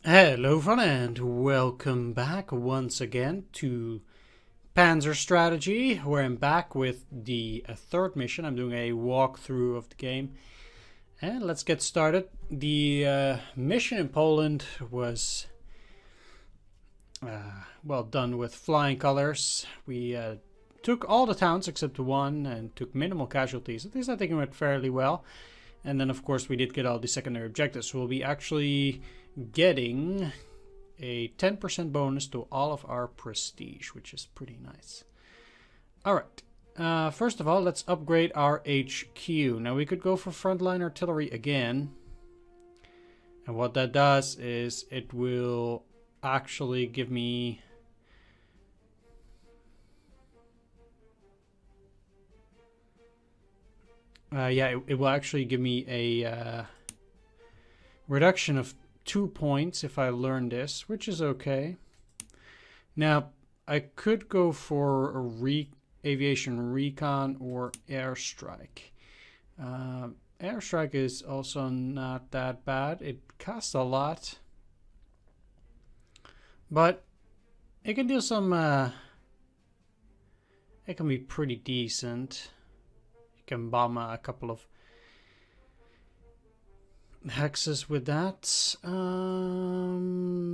Hello everyone and welcome back once again to Panzer strategy, where I'm back with the third mission. I'm doing a walkthrough of the game and let's get started. The mission in Poland was well done with flying colors. We took all the towns except one and took minimal casualties. At least I think it went fairly well. And then of course we did get all the secondary objectives. So we'll be actually getting a 10% bonus to all of our prestige, which is pretty nice. Alright, first of all, let's upgrade our HQ. Now we could go for frontline artillery again. And what that does is it will actually give me... it will actually give me a reduction of 2 points if I learn this, which is okay. Now, I could go for a aviation recon or airstrike. Airstrike is also not that bad. It costs a lot, but it can do some. It can be pretty decent. You can bomb a couple of hexes with that.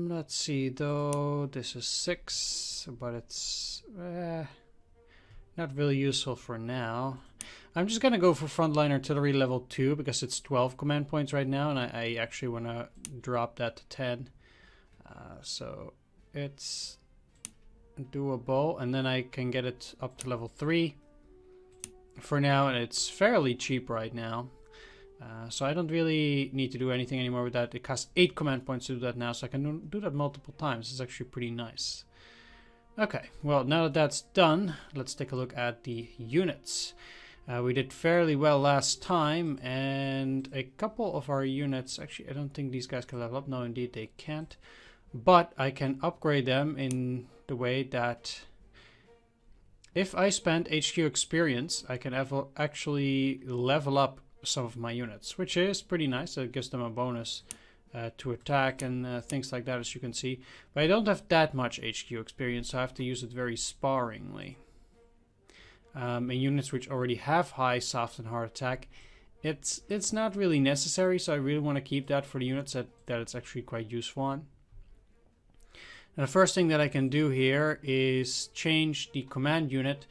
Let's see though, this is 6, but it's not really useful for now. I'm just gonna go for frontline artillery level 2 because it's 12 command points right now, and I actually want to drop that to 10. So it's doable, and then I can get it up to level 3 for now, and it's fairly cheap right now. So I don't really need to do anything anymore with that. It costs 8 command points to do that now, so I can do that multiple times. It's actually pretty nice. Okay, well, now that that's done, let's take a look at the units. We did fairly well last time, and a couple of our units... Actually, I don't think these guys can level up. No, indeed, they can't. But I can upgrade them in the way that... if I spend HQ experience, I can actually level up some of my units, which is pretty nice. It gives them a bonus to attack and things like that, as you can see. But I don't have that much HQ experience, so I have to use it very sparingly. In units which already have high soft and hard attack, it's not really necessary, so I really want to keep that for the units that it's actually quite useful on. And the first thing that I can do here is change the command unit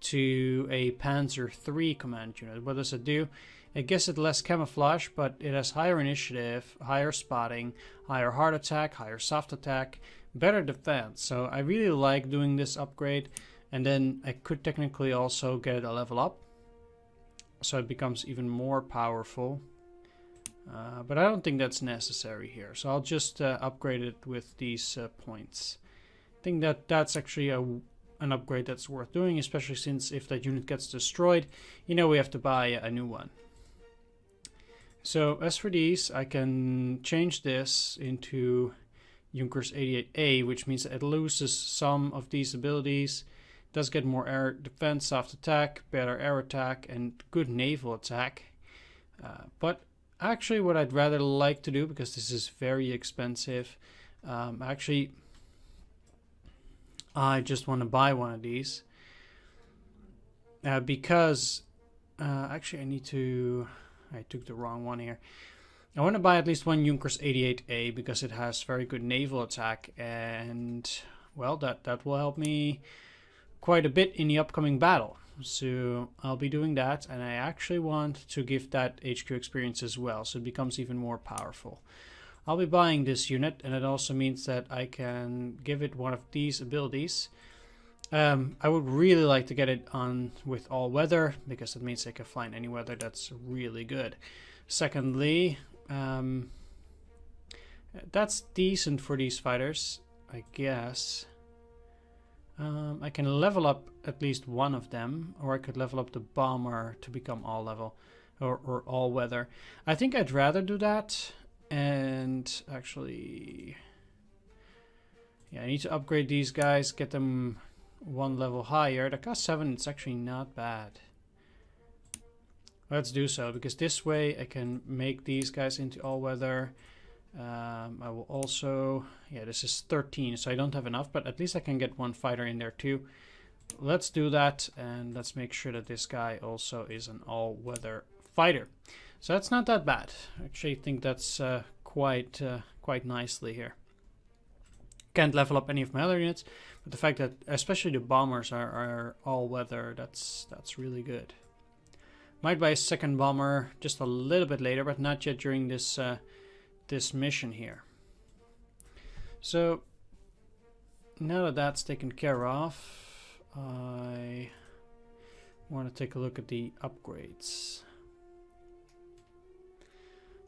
to a Panzer III command unit. What does it do? It gives it less camouflage, but it has higher initiative, higher spotting, higher hard attack, higher soft attack, better defense. So I really like doing this upgrade, and then I could technically also get it a level up, so it becomes even more powerful. But I don't think that's necessary here, so I'll just upgrade it with these points. I think that's actually an upgrade that's worth doing, especially since if that unit gets destroyed, you know, we have to buy a new one. So as for these, I can change this into Junkers 88A, which means that it loses some of these abilities. It does get more air defense, soft attack, better air attack, and good naval attack. But actually what I'd rather like to do, because this is very expensive, actually I just want to buy one of these. Because actually I need to... I took the wrong one here. I want to buy at least one Junkers 88A because it has very good naval attack, and well, that will help me quite a bit in the upcoming battle. So I'll be doing that, and I actually want to give that HQ experience as well, so it becomes even more powerful. I'll be buying this unit, and it also means that I can give it one of these abilities. I would really like to get it on with all weather, because it means I can fly in any weather. That's really good. Secondly, that's decent for these fighters, I guess. I can level up at least one of them, or I could level up the bomber to become all level, or all weather. I think I'd rather do that, and actually, yeah, I need to upgrade these guys, get them one level higher. The cost 7, it's actually not bad. Let's do so, because this way I can make these guys into all-weather. I will also, yeah, this is 13, so I don't have enough, but at least I can get one fighter in there too. Let's do that, and let's make sure that this guy also is an all-weather fighter. So that's not that bad. I actually think that's quite nicely here. Can't level up any of my other units, but the fact that especially the bombers are all-weather, that's really good. Might buy a second bomber just a little bit later, but not yet during this this mission here. So now that that's taken care of, I want to take a look at the upgrades.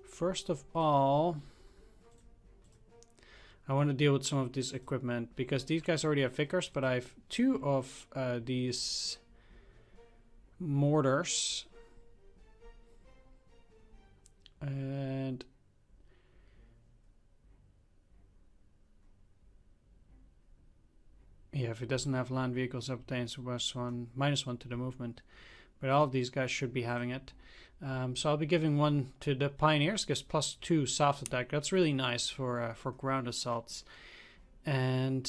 First of all, I want to deal with some of this equipment because these guys already have Vickers, but I have 2 of these mortars. And yeah, if it doesn't have land vehicles, it obtains -1 to the movement. But all of these guys should be having it. So I'll be giving one to the Pioneers, gives +2 soft attack. That's really nice for ground assaults. And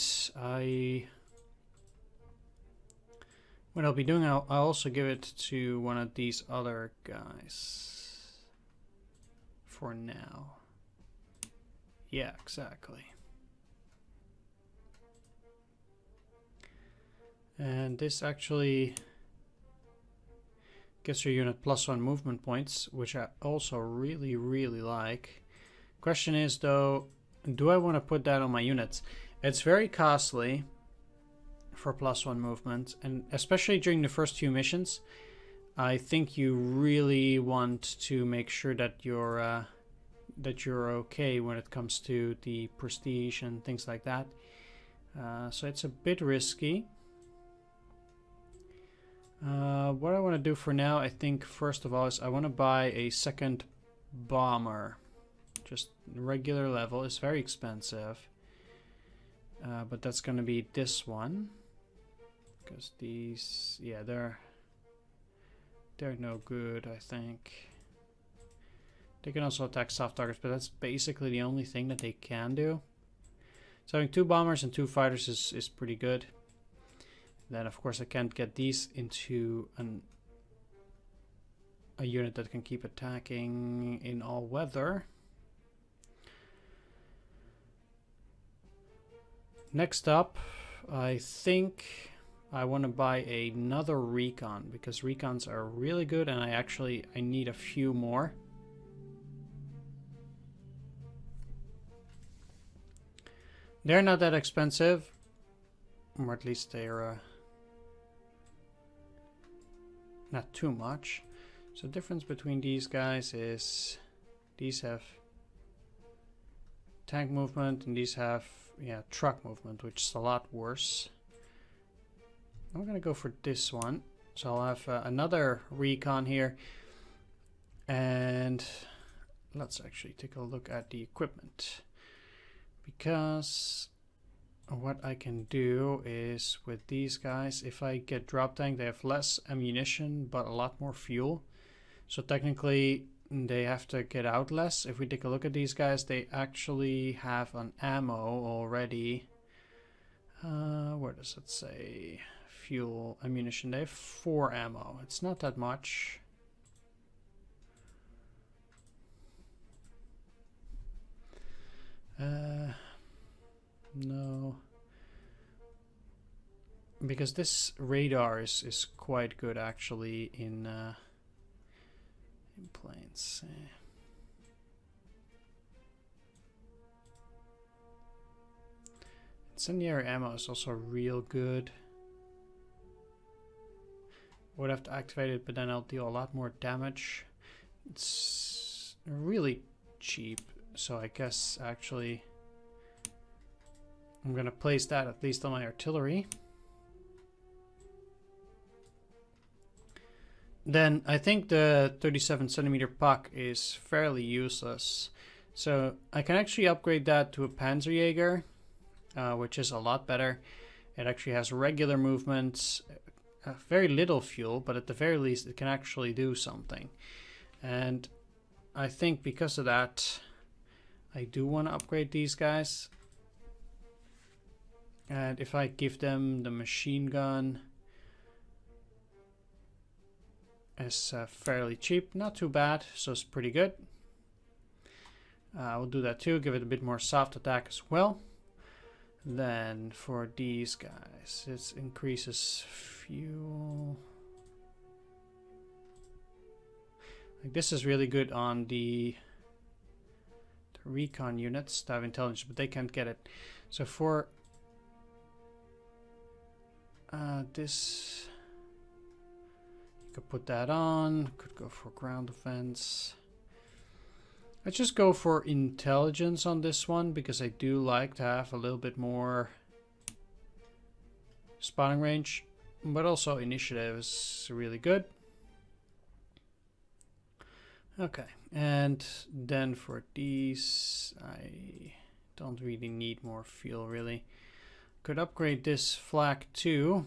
what I'll be doing, I'll also give it to one of these other guys. For now. Yeah, exactly. And this actually gives your unit +1 movement points, which I also really like. Question is though, do I want to put that on my units? It's very costly for +1 movement, and especially during the first few missions, I think you really want to make sure that you're okay when it comes to the prestige and things like that. So it's a bit risky. What I want to do for now, I think first of all, is I want to buy a second bomber. Just regular level. It's very expensive. But that's going to be this one. Because these, yeah, they're no good, I think. They can also attack soft targets, but that's basically the only thing that they can do. So having 2 bombers and 2 fighters is pretty good. Then of course I can't get these into a unit that can keep attacking in all weather. Next up, I think I want to buy another recon, because recons are really good, and I need a few more. They're not that expensive, or at least they're not too much. So the difference between these guys is these have tank movement and these have, yeah, truck movement, which is a lot worse. I'm gonna go for this one. So I'll have another recon here, and let's actually take a look at the equipment. Because what I can do is with these guys, if I get drop tank, they have less ammunition but a lot more fuel. So technically they have to get out less. If we take a look at these guys, they actually have an ammo already. Where does it say? Fuel, ammunition. They have 4 ammo. It's not that much. No, because this radar is quite good actually in planes. Incendiary ammo is also real good. Would have to activate it, but then I'll deal a lot more damage. It's really cheap. So I guess actually I'm gonna place that at least on my artillery. Then I think the 37cm puck is fairly useless. So I can actually upgrade that to a Panzer, which is a lot better. It actually has regular movements, very little fuel, but at the very least it can actually do something. And I think because of that, I do want to upgrade these guys. And if I give them the machine gun as fairly cheap, not too bad, so it's pretty good. We'll do that too, give it a bit more soft attack as well. Then for these guys, it increases fuel. Like this is really good on the recon units that have intelligence, but they can't get it. So for this, you could put that on. Could go for ground defense. Let's just go for intelligence on this one because I do like to have a little bit more spotting range, but also initiative is really good. Okay, and then for these, I don't really need more fuel really. Could upgrade this flak too.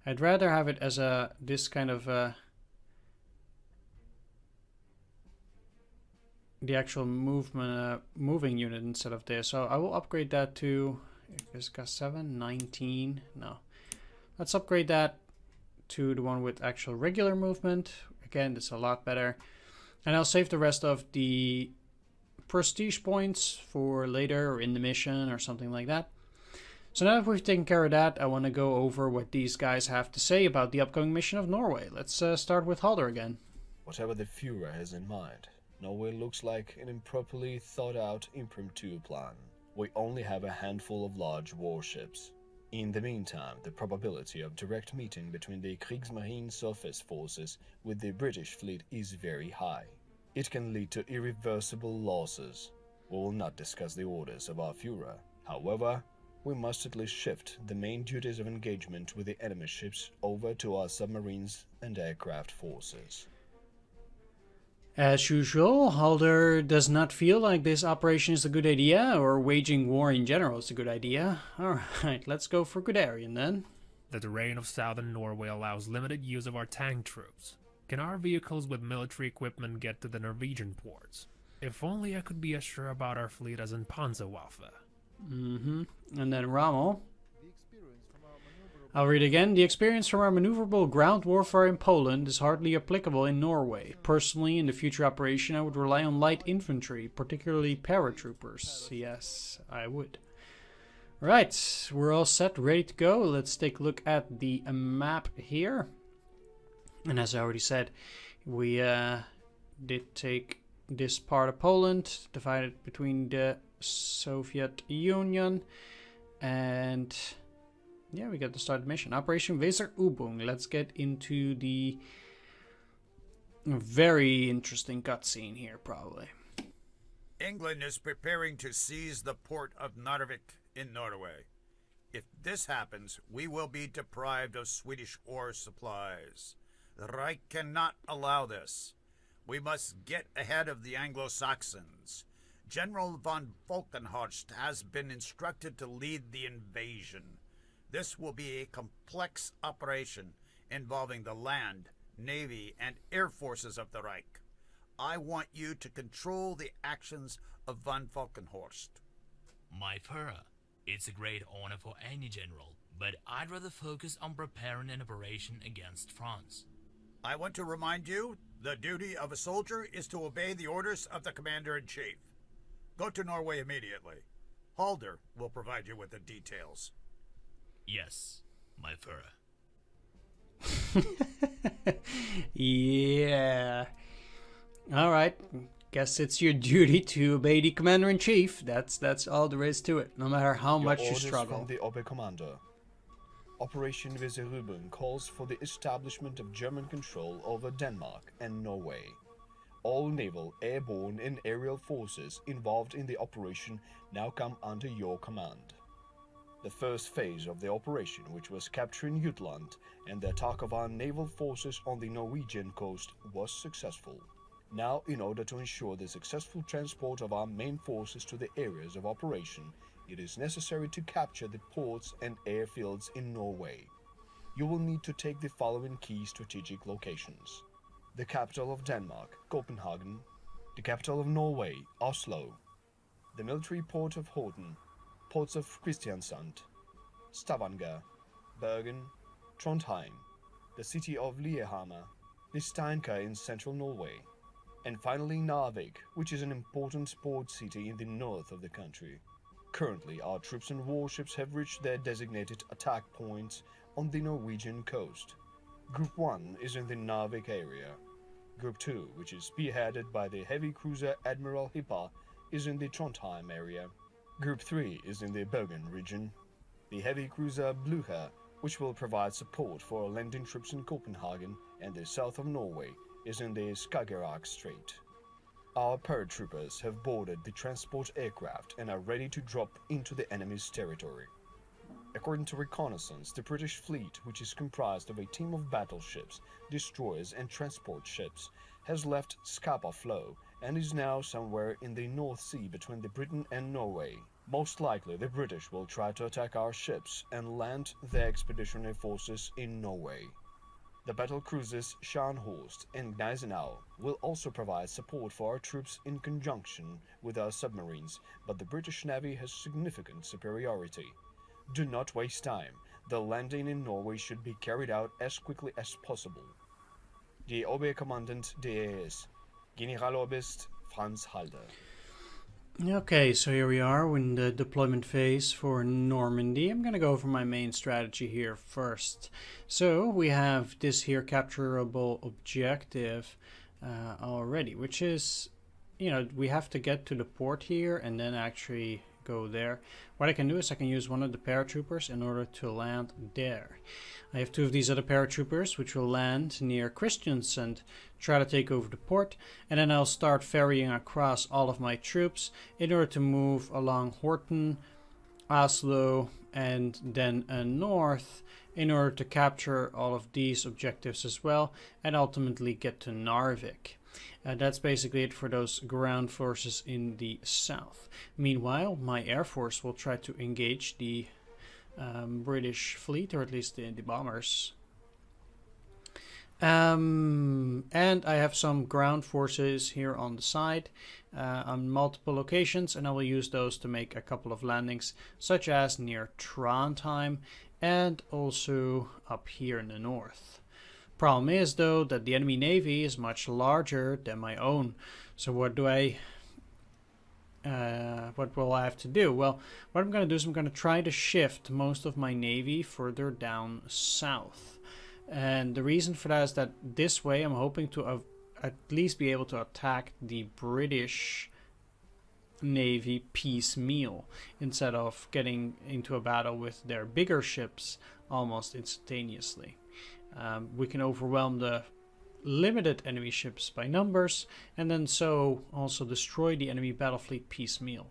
I'd rather have it as this kind of the actual moving unit instead of this. So I will upgrade that to, it's got 19. No, let's upgrade that to the one with actual regular movement. Again, that's a lot better. And I'll save the rest of the prestige points for later or in the mission or something like that. So now that we've taken care of that, I want to go over what these guys have to say about the upcoming mission of Norway. Let's start with Halder again. Whatever the Führer has in mind, Norway looks like an improperly thought out impromptu plan. We only have a handful of large warships. In the meantime, the probability of direct meeting between the Kriegsmarine surface forces with the British fleet is very high. It can lead to irreversible losses. We will not discuss the orders of our Führer. However, we must at least shift the main duties of engagement with the enemy ships over to our submarines and aircraft forces. As usual, Halder does not feel like this operation is a good idea, or waging war in general is a good idea. Alright, let's go for Guderian then. The terrain of southern Norway allows limited use of our tank troops. Can our vehicles with military equipment get to the Norwegian ports? If only I could be as sure about our fleet as in Panzerwaffe. And then Rommel. I'll read again. The experience from our maneuverable ground warfare in Poland is hardly applicable in Norway. Personally, in the future operation, I would rely on light infantry, particularly paratroopers. Yes, I would. Right, we're all set, ready to go. Let's take a look at the map here. And as I already said, we did take this part of Poland, divided between the Soviet Union, and yeah, we got to start the mission. Operation Weserübung. Let's get into the very interesting cutscene here, probably. England is preparing to seize the port of Narvik in Norway. If this happens, we will be deprived of Swedish ore supplies. The Reich cannot allow this. We must get ahead of the Anglo-Saxons. General von Falkenhorst has been instructed to lead the invasion. This will be a complex operation involving the land, navy, and air forces of the Reich. I want you to control the actions of von Falkenhorst. My Führer, it's a great honor for any general, but I'd rather focus on preparing an operation against France. I want to remind you, the duty of a soldier is to obey the orders of the Commander-in-Chief. Go to Norway immediately. Halder will provide you with the details. Yes, my Führer. Yeah. Alright. Guess it's your duty to obey the Commander-in-Chief. That's all there is to it, no matter how much you struggle. From the Oberkommando. Operation Weserübung calls for the establishment of German control over Denmark and Norway. All naval, airborne, and aerial forces involved in the operation now come under your command. The first phase of the operation, which was capturing Jutland and the attack of our naval forces on the Norwegian coast, was successful. Now, in order to ensure the successful transport of our main forces to the areas of operation, it is necessary to capture the ports and airfields in Norway. You will need to take the following key strategic locations: the capital of Denmark, Copenhagen, the capital of Norway, Oslo, the military port of Horten, ports of Kristiansand, Stavanger, Bergen, Trondheim, the city of Lillehammer, the Steinkjer in central Norway, and finally Narvik, which is an important port city in the north of the country. Currently, our troops and warships have reached their designated attack points on the Norwegian coast. Group 1 is in the Narvik area. Group 2, which is spearheaded by the heavy cruiser Admiral Hippa, is in the Trondheim area. Group 3 is in the Bergen region. The heavy cruiser Blucher, which will provide support for landing troops in Copenhagen and the south of Norway, is in the Skagerrak Strait. Our paratroopers have boarded the transport aircraft and are ready to drop into the enemy's territory. According to reconnaissance, the British fleet, which is comprised of a team of battleships, destroyers and transport ships, has left Scapa Flow and is now somewhere in the North Sea between the Britain and Norway. Most likely the British will try to attack our ships and land their expeditionary forces in Norway. The battle cruisers Scharnhorst and Gneisenau will also provide support for our troops in conjunction with our submarines, but the British Navy has significant superiority. Do not waste time. The landing in Norway should be carried out as quickly as possible. Die Oberkommandant des Generaloberst Franz Halder. Okay, so here we are in the deployment phase for Normandy. I'm going to go over my main strategy here first. So we have this here capturable objective already, which is, we have to get to the port here and then actually go there. What I can do is I can use one of the paratroopers in order to land there. I have two of these other paratroopers which will land near Kristiansand, try to take over the port, and then I'll start ferrying across all of my troops in order to move along Horten, Oslo, and then north in order to capture all of these objectives as well and ultimately get to Narvik. That's basically it for those ground forces in the south. Meanwhile, my air force will try to engage the British fleet, or at least the bombers. And I have some ground forces here on the side on multiple locations, and I will use those to make a couple of landings, such as near Trondheim and also up here in the north. Problem is, though, that the enemy navy is much larger than my own. So what will I have to do? Well, what I'm going to do is I'm going to try to shift most of my navy further down south. And the reason for that is that this way I'm hoping to at least be able to attack the British navy piecemeal instead of getting into a battle with their bigger ships almost instantaneously. We can overwhelm the limited enemy ships by numbers, and then so also destroy the enemy battle fleet piecemeal.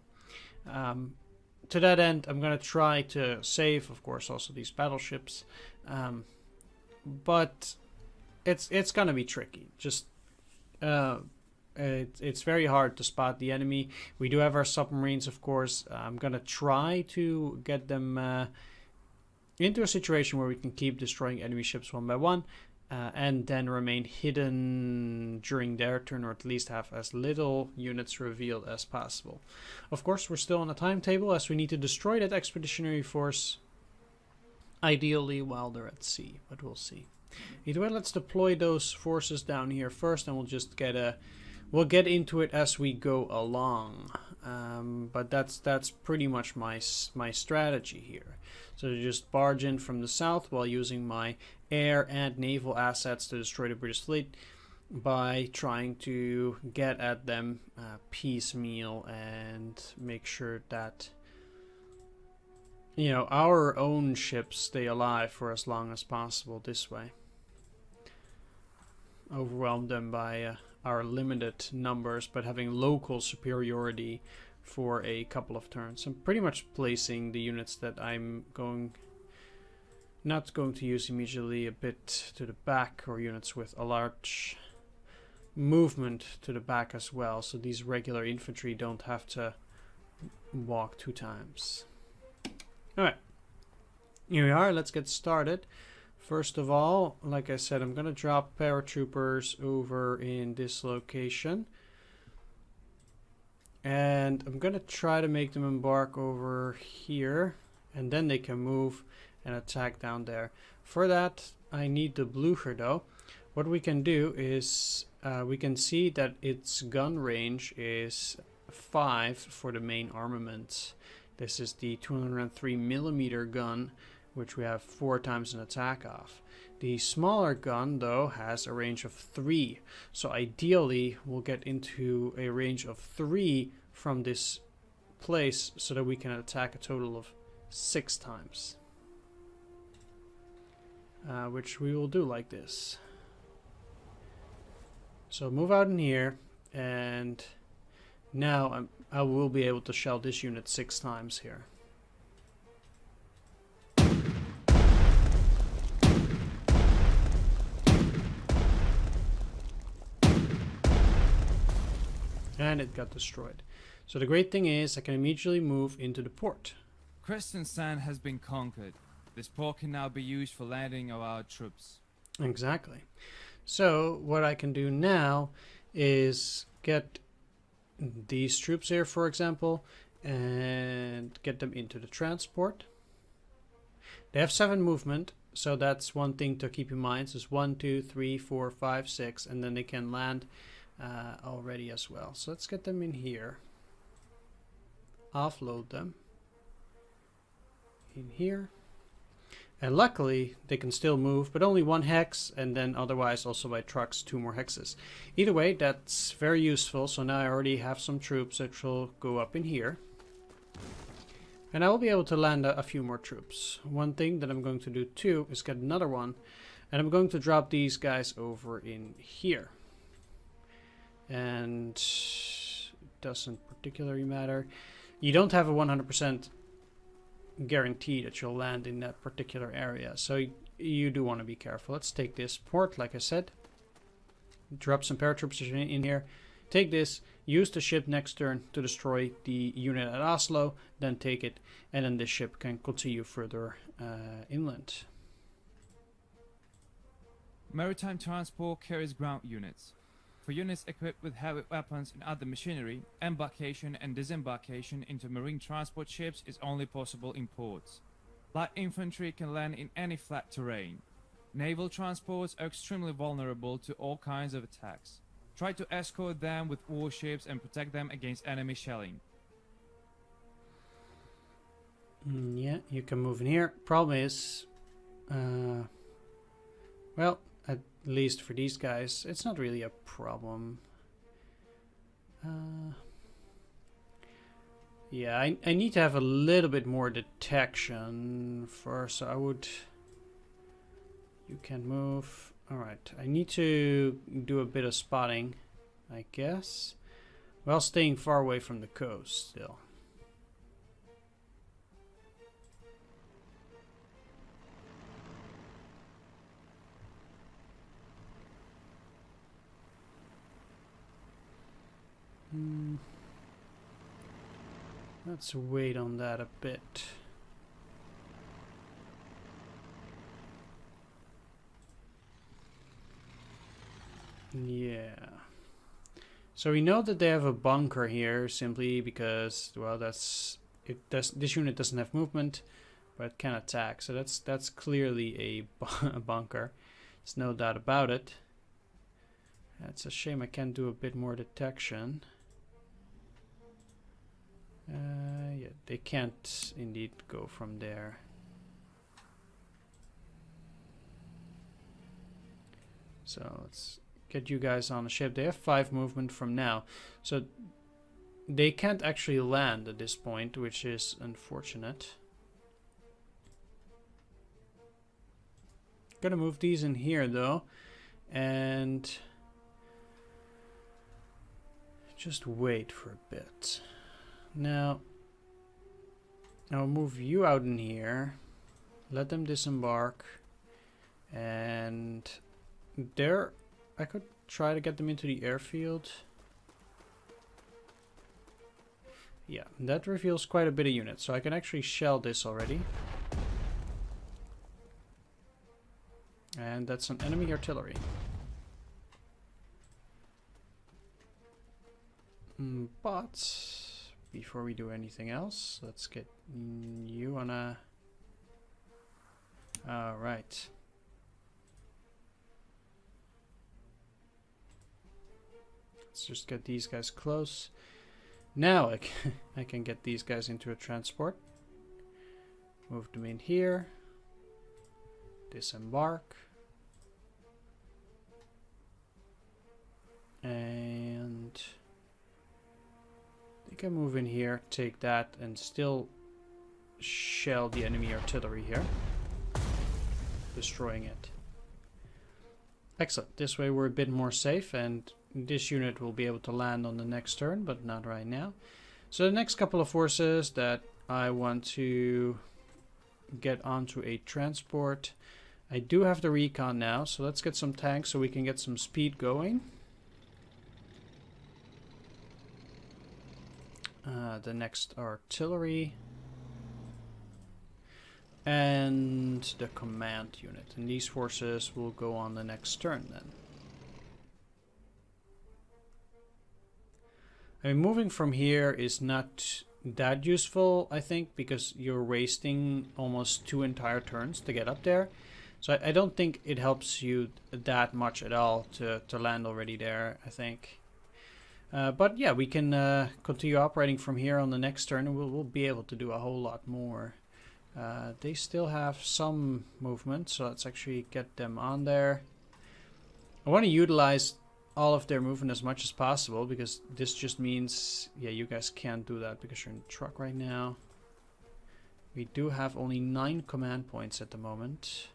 To that end, I'm going to try to save, of course, also these battleships, but it's going to be tricky. Just it's very hard to spot the enemy. We do have our submarines, of course. I'm going to try to get them into a situation where we can keep destroying enemy ships one by one, and then remain hidden during their turn, or at least have as little units revealed as possible. Of course, we're still on a timetable as we need to destroy that expeditionary force, ideally while they're at sea, but we'll see. Either way, let's deploy those forces down here first, and we'll just we'll get into it as we go along. But that's pretty much my strategy here. So to just barge in from the south while using my air and naval assets to destroy the British fleet by trying to get at them piecemeal and make sure that our own ships stay alive for as long as possible this way. Overwhelm them by our limited numbers, but having local superiority for a couple of turns. I'm pretty much placing the units that I'm not going to use immediately a bit to the back, or units with a large movement to the back as well, so these regular infantry don't have to walk 2 times. Alright, here we are. Let's get started. First of all, like I said, I'm going to drop paratroopers over in this location. And I'm gonna try to make them embark over here, and then they can move and attack down there. For that, I need the Blucher though. What we can do is we can see that its gun range is 5 for the main armament. This is the 203mm gun, which we have 4 times an attack of. The smaller gun though has a range of 3, so ideally we'll get into a range of 3 from this place so that we can attack a total of 6 times. Which we will do like this. So move out in here, and now I will be able to shell this unit 6 times here. And it got destroyed. So the great thing is I can immediately move into the port. Kristiansand has been conquered. This port can now be used for landing of our troops. Exactly. So what I can do now is get these troops here, for example, and get them into the transport. They have 7 movement, so that's one thing to keep in mind. So it's 1, 2, 3, 4, 5, 6, and then they can land already as well. So let's get them in here. Offload them in here. And luckily, they can still move, but only 1 hex, and then otherwise also by trucks 2 more hexes. Either way, that's very useful. So now I already have some troops that will go up in here. And I will be able to land a few more troops. One thing that I'm going to do too is get another one. And I'm going to drop these guys over in here. And it doesn't particularly matter. You don't have a 100% guarantee that you'll land in that particular area, so you do want to be careful. Let's take this port, like I said. Drop some paratroops in here. Take this, use the ship next turn to destroy the unit at Oslo, then take it, and then this ship can continue further inland. Maritime transport carries ground units. For units equipped with heavy weapons and other machinery, embarkation and disembarkation into marine transport ships is only possible in ports. Light infantry can land in any flat terrain. Naval transports are extremely vulnerable to all kinds of attacks. Try to escort them with warships and protect them against enemy shelling. Yeah, you can move in here. Problem is, well, at least for these guys, it's not really a problem. Yeah, I need to have a little bit more detection first. So I would... You can move. Alright, I need to do a bit of spotting, I guess. While staying far away from the coast still. Let's wait on that a bit. Yeah. So we know that they have a bunker here simply because, well, this unit doesn't have movement, but it can attack. So that's clearly a bunker. There's no doubt about it. That's a shame I can't do a bit more detection. Yeah, they can't indeed go from there. So let's get you guys on the ship. They have 5 movement from now. So they can't actually land at this point, which is unfortunate. Gonna move these in here though. And just wait for a bit. Now, I'll move you out in here. Let them disembark. And there, I could try to get them into the airfield. Yeah, that reveals quite a bit of units. So I can actually shell this already. And that's an enemy artillery. But before we do anything else, let's get you on a... Alright. Let's just get these guys close. Now I can get these guys into a transport. Move them in here. Disembark. And they can move in here, take that, and still shell the enemy artillery here, destroying it. Excellent. This way we're a bit more safe, and this unit will be able to land on the next turn, but not right now. So the next couple of forces that I want to get onto a transport. I do have the recon now, so let's get some tanks so we can get some speed going. The next artillery. And the command unit. And these forces will go on the next turn then. I mean, moving from here is not that useful, I think, because you're wasting almost 2 entire turns to get up there. So I don't think it helps you that much at all to land already there, I think. But yeah, we can continue operating from here on the next turn, and we'll be able to do a whole lot more. They still have some movement, so let's actually get them on there. I want to utilize all of their movement as much as possible, because this just means, yeah, you guys can't do that because you're in the truck right now. We do have only 9 command points at the moment.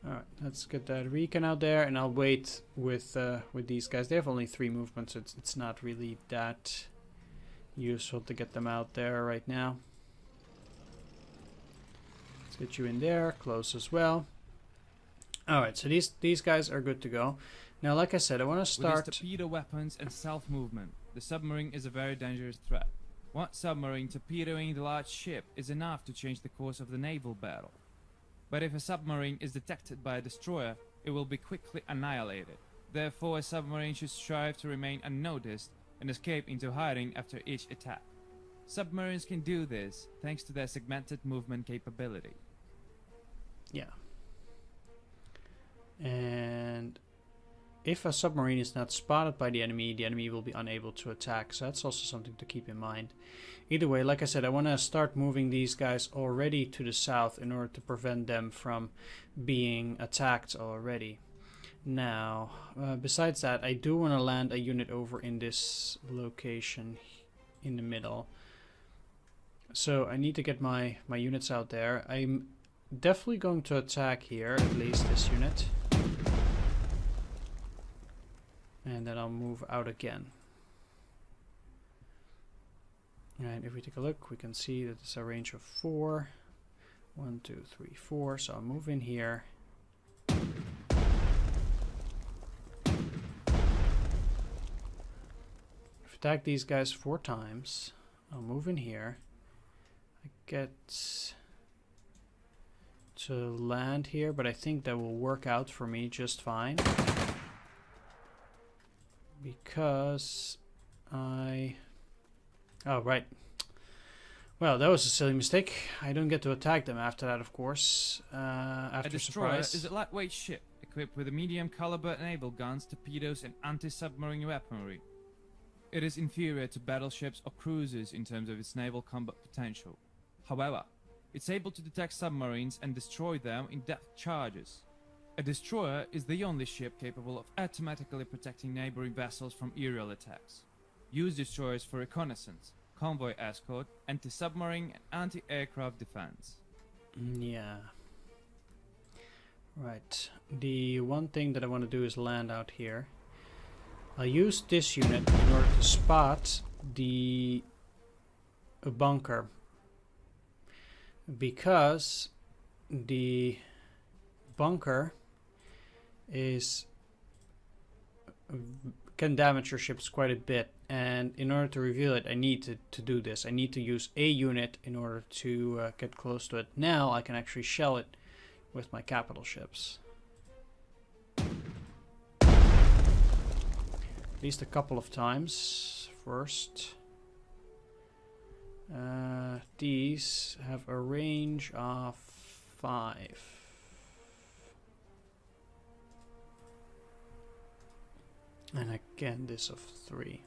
Alright, let's get that recon out there, and I'll wait with these guys. They have only 3 movements, so it's not really that useful to get them out there right now. Let's get you in there, close as well. Alright, so these guys are good to go. Now, like I said, I want to start... With its torpedo weapons and stealth movement, the submarine is a very dangerous threat. One submarine torpedoing the large ship is enough to change the course of the naval battle. But if a submarine is detected by a destroyer, it will be quickly annihilated. Therefore, a submarine should strive to remain unnoticed and escape into hiding after each attack. Submarines can do this thanks to their segmented movement capability. Yeah. And if a submarine is not spotted by the enemy will be unable to attack. So that's also something to keep in mind. Either way, like I said, I want to start moving these guys already to the south in order to prevent them from being attacked already. Now, besides that, I do want to land a unit over in this location in the middle. So I need to get my units out there. I'm definitely going to attack here, at least this unit. And then I'll move out again. And if we take a look, we can see that it's a range of 4. 1, 2, 3, 4. So I'll move in here. Attack these guys 4 times. I'll move in here. I get to land here, but I think that will work out for me just fine. Because I... Oh, right. Well, that was a silly mistake. I don't get to attack them after that, of course. After A destroyer surprise. is a lightweight ship equipped with a medium caliber naval guns, torpedoes and anti-submarine weaponry. It is inferior to battleships or cruisers in terms of its naval combat potential. However, it's able to detect submarines and destroy them in depth charges. A destroyer is the only ship capable of automatically protecting neighboring vessels from aerial attacks. Use destroyers for reconnaissance, convoy escort, anti-submarine and anti-aircraft defense. Yeah. Right. The one thing that I want to do is land out here. I'll use this unit in order to spot the bunker. Because the bunker is can damage your ships quite a bit, and in order to reveal it I need to do this. I need to use a unit in order to get close to it. Now I can actually shell it with my capital ships. At least a couple of times first. These have a range of 5. And again this of 3.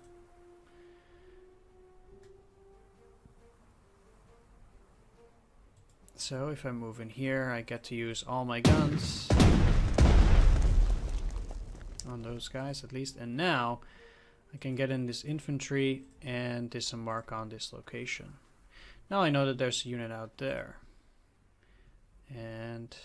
So if I move in here, I get to use all my guns on those guys at least. And now I can get in this infantry and disembark on this location. Now I know that there's a unit out there. And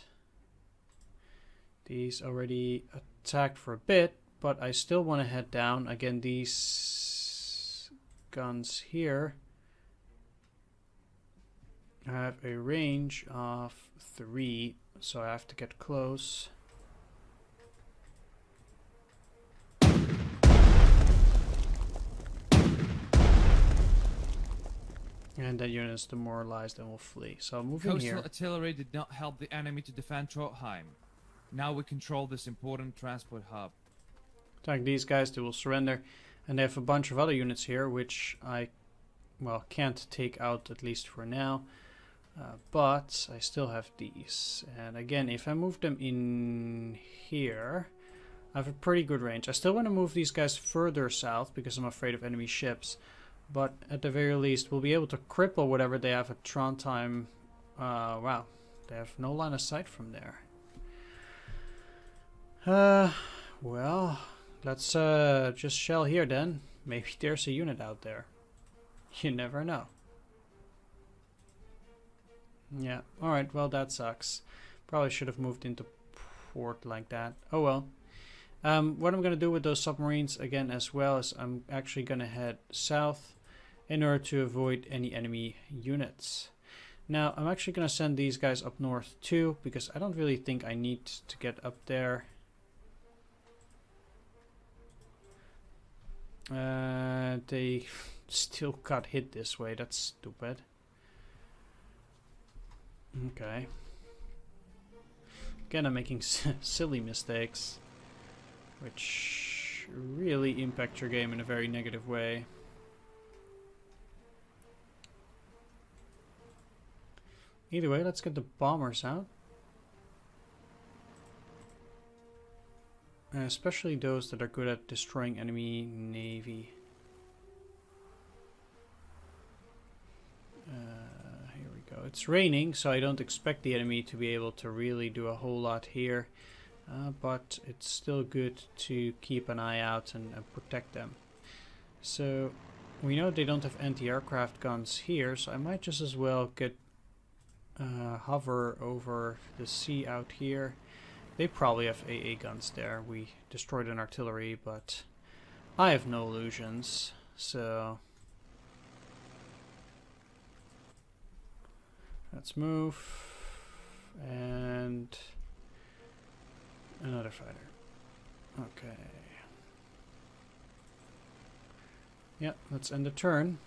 these already attacked for a bit, but I still want to head down. Again, these guns here have a range of 3, so I have to get close. And that unit is demoralized and will flee. So I'll move in Coastal here. artillery did not help the enemy to defend Trondheim. Now we control this important transport hub. Attack these guys, they will surrender. And they have a bunch of other units here, which I, well, can't take out, at least for now. But I still have these. And again, if I move them in here, I have a pretty good range. I still want to move these guys further south because I'm afraid of enemy ships. But at the very least, we'll be able to cripple whatever they have at Trondheim. Wow, they have no line of sight from there. Well, let's just shell here then. Maybe there's a unit out there. You never know. Yeah, alright, well that sucks. Probably should have moved into port like that. Oh well. What I'm going to do with those submarines again as well is I'm actually going to head south in order to avoid any enemy units. Now I'm actually going to send these guys up north too, because I don't really think I need to get up there. They still got hit this way, that's stupid. Okay. Again, I'm making silly mistakes, which really impact your game in a very negative way. Either way, let's get the bombers out. Especially those that are good at destroying enemy navy. Here we go. It's raining, so I don't expect the enemy to be able to really do a whole lot here. But it's still good to keep an eye out and protect them. So we know they don't have anti-aircraft guns here, so I might just as well get hover over the sea out here. They probably have AA guns there. We destroyed an artillery, but I have no illusions, so let's move. And another fighter. Okay. Yeah, let's end the turn.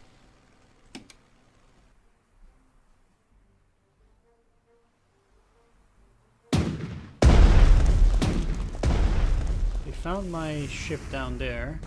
They found my ship down there.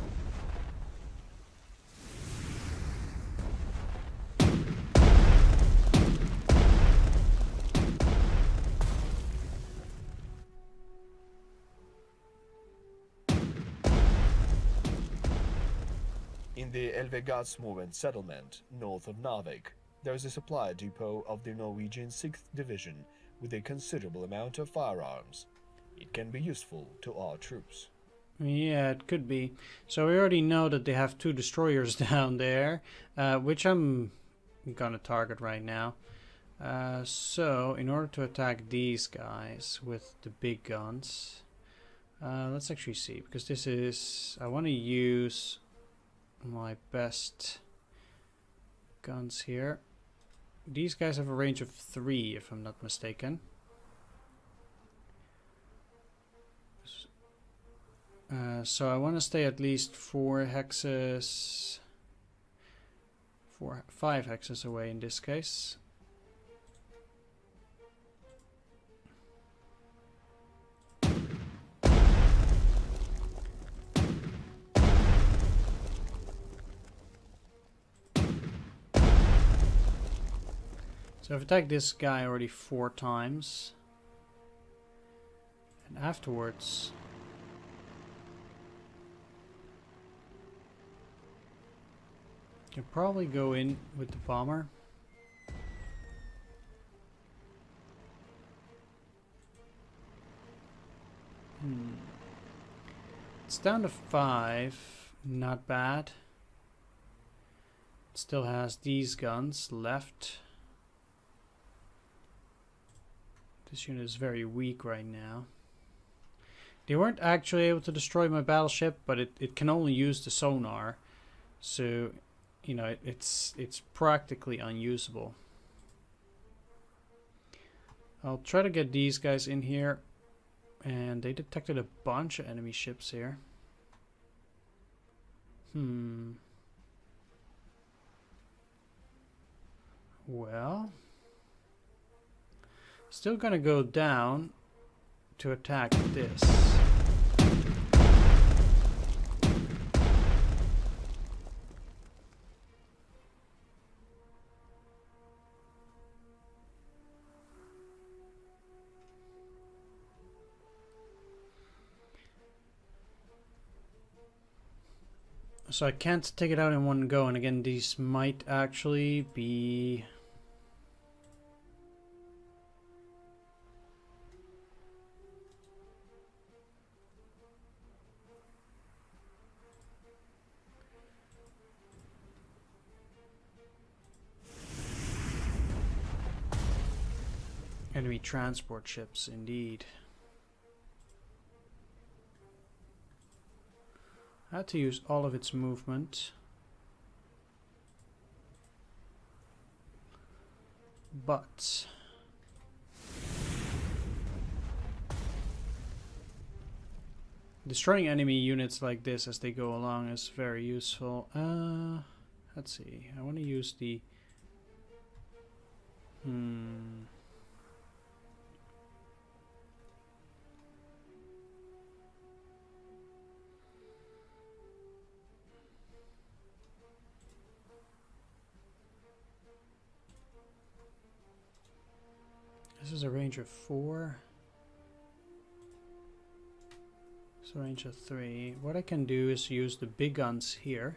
In the Elvegatsmoen settlement, north of Narvik, there is a supply depot of the Norwegian 6th Division with a considerable amount of firearms. It can be useful to our troops. Yeah, it could be. So we already know that they have 2 destroyers down there, which I'm gonna target right now. So in order to attack these guys with the big guns, let's actually see, because this is, I want to use my best guns here. These guys have a range of 3, if I'm not mistaken. So I want to stay at least 4 hexes, 5 hexes away in this case. So I've attacked this guy already 4 times. And afterwards... can probably go in with the bomber. It's down to 5. Not bad. It still has these guns left. This unit is very weak right now. They weren't actually able to destroy my battleship, but it can only use the sonar. So, you know, it's practically unusable. I'll try to get these guys in here. And they detected a bunch of enemy ships here. Well, still gonna go down to attack this. So I can't take it out in one go, and again, these might actually be... enemy transport ships, indeed. I had to use all of its movement. But... destroying enemy units like this as they go along is very useful. Let's see. I want to use the... This is a range of 4. It's a range of 3. What I can do is use the big guns here.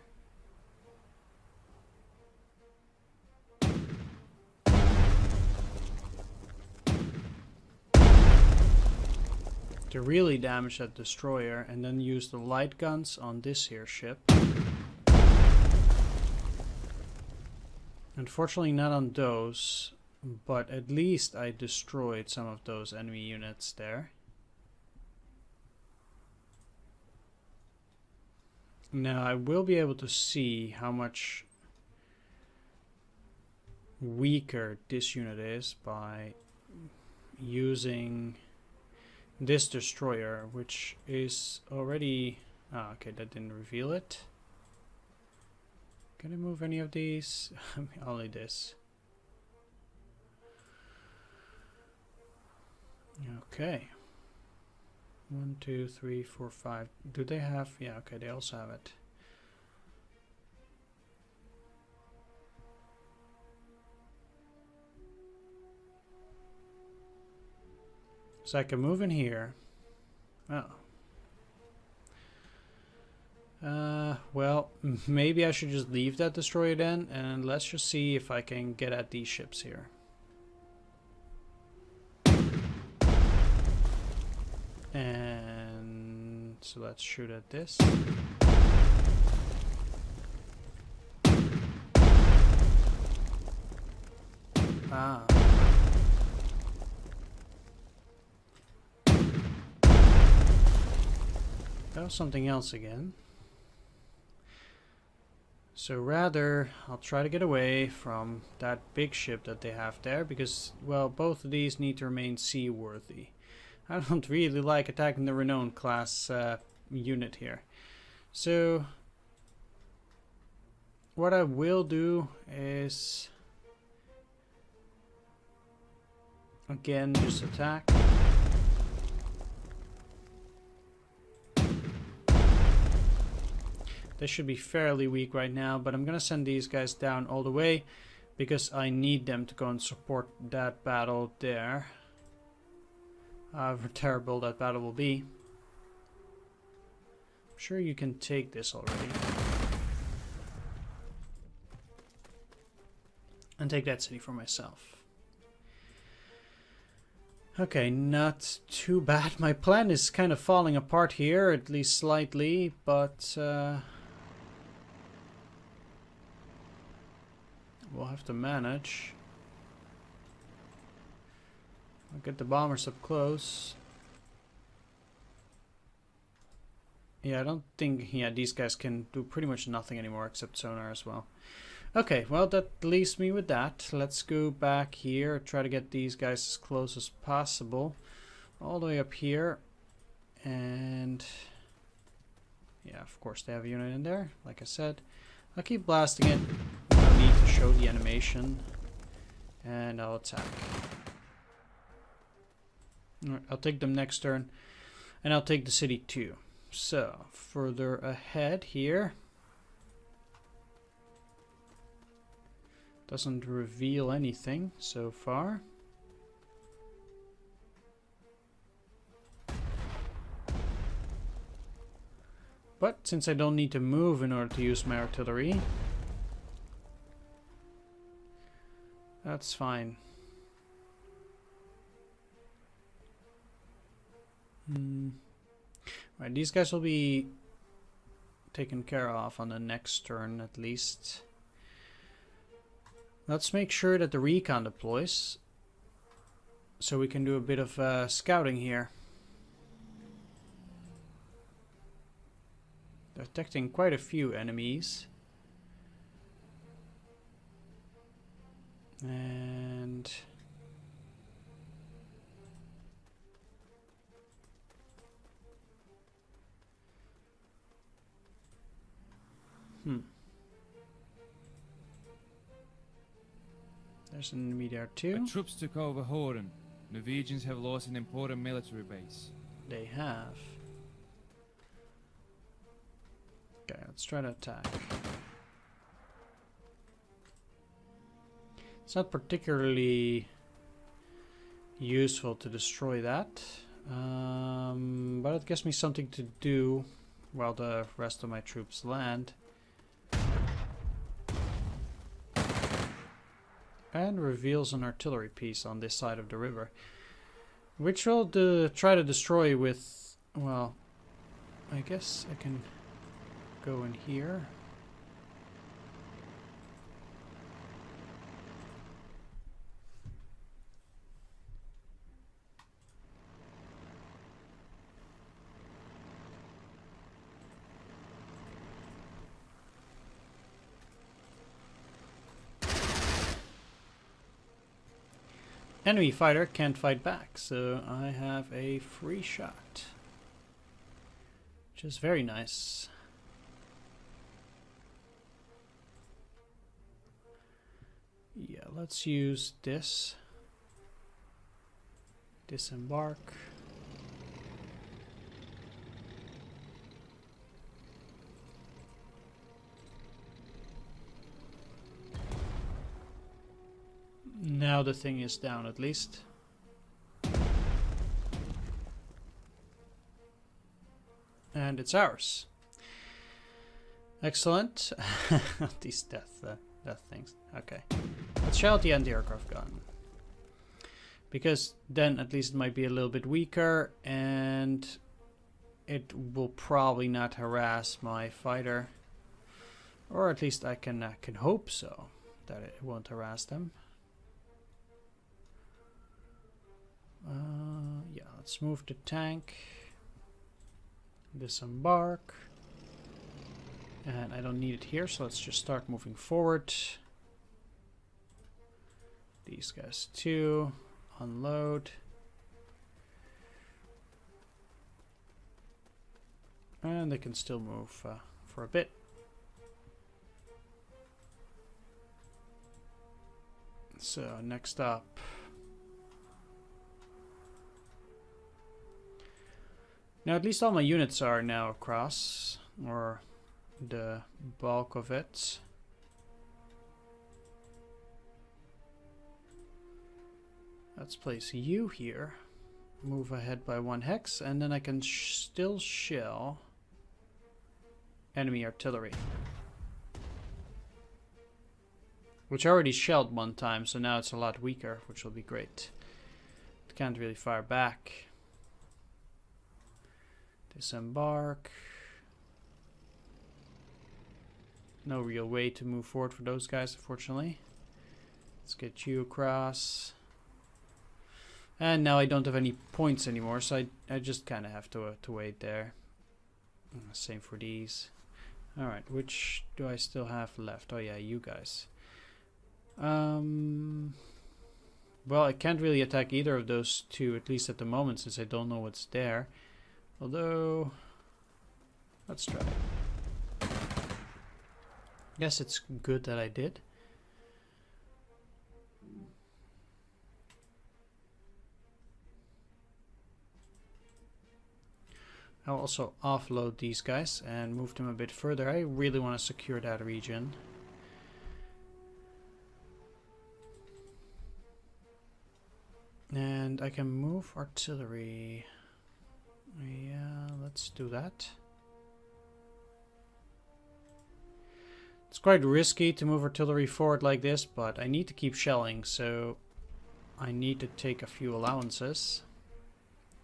To really damage that destroyer, and then use the light guns on this here ship. Unfortunately not on those, but at least I destroyed some of those enemy units there. Now I will be able to see how much weaker this unit is by using this destroyer, which is already... okay, that didn't reveal it. Can I move any of these? Only this. Okay. 1, 2, 3, 4, 5. Do they have... yeah, okay, they also have it. So I can move in here. Oh. Well, maybe I should just leave that destroyer then, and let's just see if I can get at these ships here. And so let's shoot at this. Ah. That was something else again. So rather, I'll try to get away from that big ship that they have there, because, well, both of these need to remain seaworthy. I don't really like attacking the Renown class unit here. So what I will do is again just attack. They should be fairly weak right now, but I'm gonna send these guys down all the way because I need them to go and support that battle there. However terrible that battle will be. I'm sure you can take this already. And take that city for myself. Okay, not too bad. My plan is kind of falling apart here, at least slightly, but we'll have to manage. I'll get the bombers up close. Yeah, I don't think these guys can do pretty much nothing anymore except sonar as well. Okay, well that leaves me with that. Let's go back here, try to get these guys as close as possible. All the way up here. And yeah, of course they have a unit in there, like I said. I'll keep blasting it. No need to show the animation. And I'll attack. I'll take them next turn. And I'll take the city too. So, further ahead here. Doesn't reveal anything so far. But since I don't need to move in order to use my artillery, that's fine. Right, these guys will be taken care of on the next turn at least. Let's make sure that the recon deploys, so we can do a bit of scouting here. Detecting quite a few enemies. And there's an enemy there too. Our troops took over Horen. Norwegians have lost an important military base. They have. Okay, let's try to attack. It's not particularly useful to destroy that, but it gives me something to do while the rest of my troops land. And reveals an artillery piece on this side of the river, which we'll try to destroy with, well, I guess I can go in here. Enemy fighter can't fight back, so I have a free shot, which is very nice. Yeah, let's use this. Disembark. Now the thing is down at least. And it's ours. Excellent. These death things. Okay. Let's shout the anti-aircraft gun. Because then at least it might be a little bit weaker and it will probably not harass my fighter. Or at least I can hope so, that it won't harass them. Yeah, let's move the tank. Disembark. And I don't need it here, so let's just start moving forward. These guys too. Unload. And they can still move for a bit. So next up, now at least all my units are now across, or the bulk of it. Let's place you here. Move ahead by 1 hex, and then I can still shell enemy artillery. Which I already shelled 1 time, so now it's a lot weaker, which will be great. It can't really fire back. Disembark. No real way to move forward for those guys, unfortunately. Let's get you across. And now I don't have any points anymore, so I just kind of have to wait there. Same for these. Alright, which do I still have left? Oh yeah, you guys. Well, I can't really attack either of those two, at least at the moment, since I don't know what's there. Although, let's try. Guess it's good that I did. I'll also offload these guys and move them a bit further. I really want to secure that region. And I can move artillery. Yeah, let's do that. It's quite risky to move artillery forward like this, but I need to keep shelling, so I need to take a few allowances.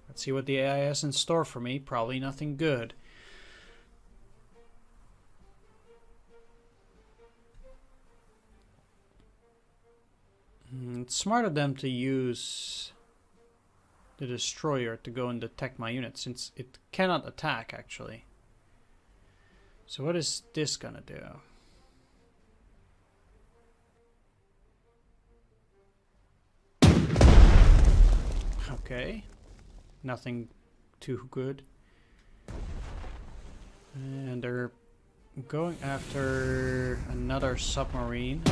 Let's see what the AI has in store for me. Probably nothing good. It's smart of them to use the destroyer to go and detect my unit, since it cannot attack actually. So what is this gonna do? Okay, nothing too good. And they're going after another submarine.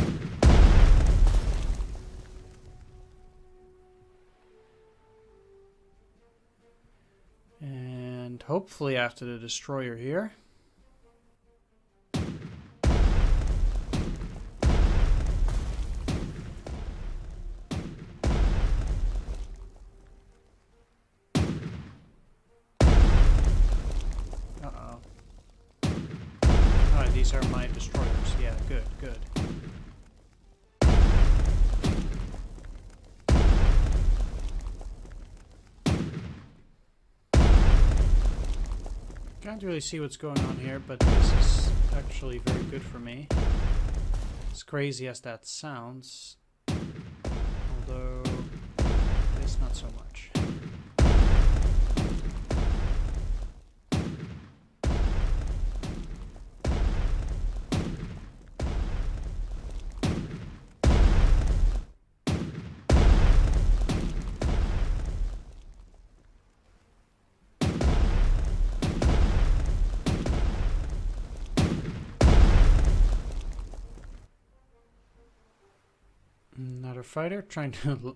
And hopefully after the destroyer here. Uh-oh. Oh, these are my destroyers. Yeah, good, good. Can't really see what's going on here, but this is actually very good for me. As crazy as that sounds, although it's not so much. Another fighter trying to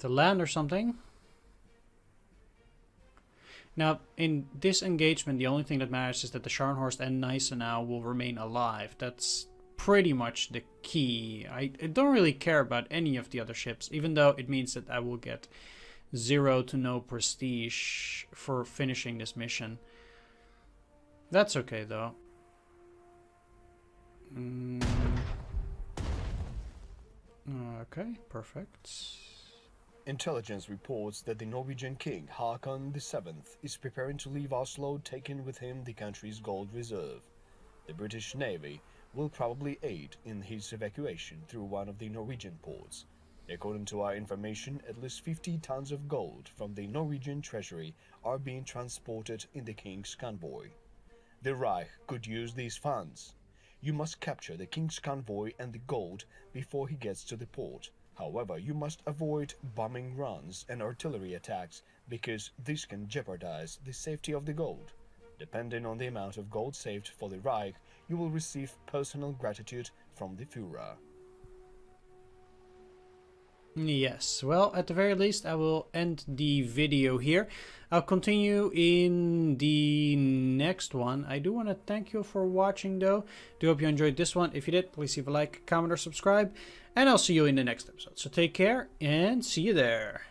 land or something. Now, in this engagement, the only thing that matters is that the Scharnhorst and Gneisenau will remain alive. That's pretty much the key. I don't really care about any of the other ships, even though it means that I will get 0 to no prestige for finishing this mission. That's okay, though. Okay, perfect. Intelligence reports that the Norwegian king, Haakon VII, is preparing to leave Oslo, taking with him the country's gold reserve. The British Navy will probably aid in his evacuation through one of the Norwegian ports. According to our information, at least 50 tons of gold from the Norwegian treasury are being transported in the king's convoy. The Reich could use these funds. You must capture the king's convoy and the gold before he gets to the port. However, you must avoid bombing runs and artillery attacks, because this can jeopardize the safety of the gold. Depending on the amount of gold saved for the Reich, you will receive personal gratitude from the Führer. Yes, well, at the very least, I will end the video here. I'll continue in the next one. I do want to thank you for watching, though. Do hope you enjoyed this one. If you did, please leave a like, comment, or subscribe. And I'll see you in the next episode. So take care, and see you there.